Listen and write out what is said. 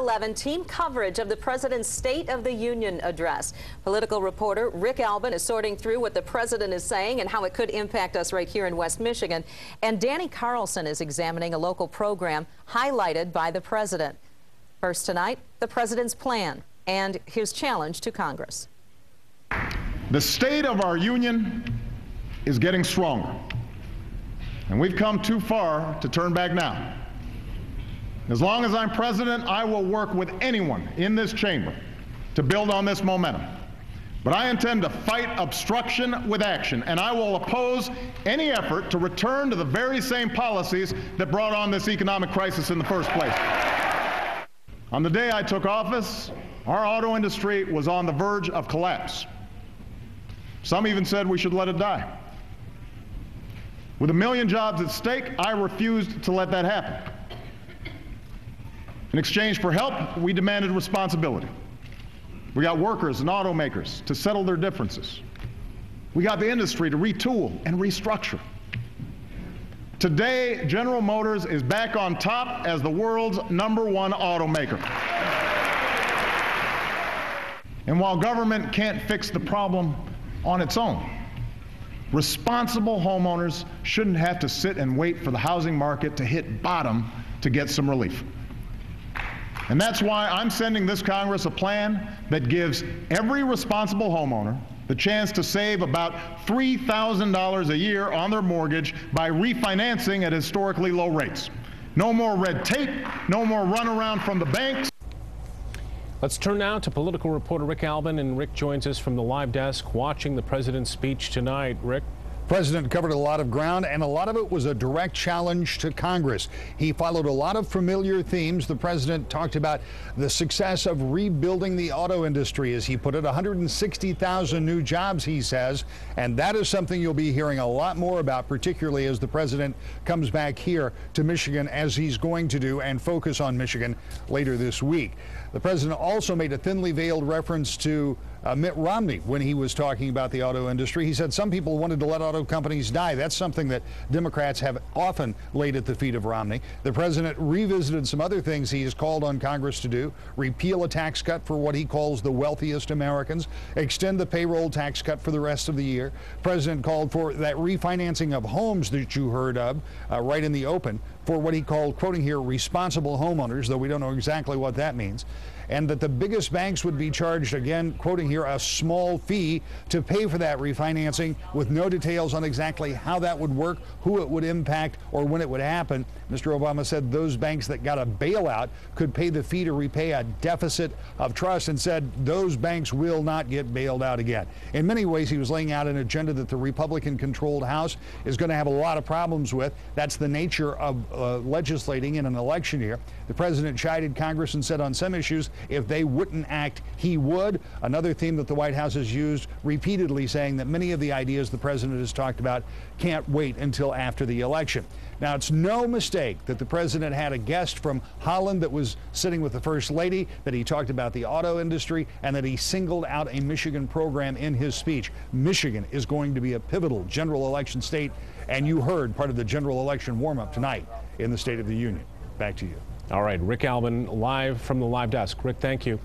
11 team coverage of the president's State of the Union address. Political reporter Rick Albin is sorting through what the president is saying and how it could impact us right here in West Michigan. And Danny Carlson is examining a local program highlighted by the president. First tonight, the president's plan and his challenge to Congress. The state of our union is getting stronger, and we've come too far to turn back now. As long as I'm president, I will work with anyone in this chamber to build on this momentum. But I intend to fight obstruction with action, and I will oppose any effort to return to the very same policies that brought on this economic crisis in the first place. On the day I took office, our auto industry was on the verge of collapse. Some even said we should let it die. With 1 million jobs at stake, I refused to let that happen. In exchange for help, we demanded responsibility. We got workers and automakers to settle their differences. We got the industry to retool and restructure. Today, General Motors is back on top as the world's #1 automaker. And while government can't fix the problem on its own, responsible homeowners shouldn't have to sit and wait for the housing market to hit bottom to get some relief. And that's why I'm sending this Congress a plan that gives every responsible homeowner the chance to save about $3,000 a year on their mortgage by refinancing at historically low rates. No more red tape, no more runaround from the banks. Let's turn now to political reporter Rick Albin, and Rick joins us from the live desk watching the president's speech tonight. Rick? The president covered a lot of ground, and a lot of it was a direct challenge to Congress. He followed a lot of familiar themes. The president talked about the success of rebuilding the auto industry, as he put it, 160,000 new jobs, he says, and that is something you'll be hearing a lot more about, particularly as the president comes back here to Michigan, as he's going to do, and focus on Michigan later this week. The president also made a thinly veiled reference to Mitt Romney when he was talking about the auto industry. He said some people wanted to let auto companies die. That's something that Democrats have often laid at the feet of Romney. The president revisited some other things he has called on Congress to do: repeal a tax cut for what he calls the wealthiest Americans, extend the payroll tax cut for the rest of the year. The president called for that refinancing of homes that you heard of right in the open for what he called, quoting here, responsible homeowners, though we don't know exactly what that means, and that the biggest banks would be charged, again, quoting here, a small fee to pay for that refinancing, with no details on exactly how that would work, who it would impact, or when it would happen. Mr. Obama said those banks that got a bailout could pay the fee to repay a deficit of trust, and said those banks will not get bailed out again. In many ways, he was laying out an agenda that the Republican-controlled House is going to have a lot of problems with. That's the nature of legislating in an election year. The president chided Congress and said on some issues, if they wouldn't act, he would. Another theme that the White House has used repeatedly, saying that many of the ideas the president has talked about can't wait until after the election. Now, it's no mistake that the president had a guest from Holland that was sitting with the First Lady, that he talked about the auto industry, and that he singled out a Michigan program in his speech. Michigan is going to be a pivotal general election state, and you heard part of the general election warm-up tonight in the State of the Union. Back to you. All right, Rick Albin live from the live desk. Rick, thank you.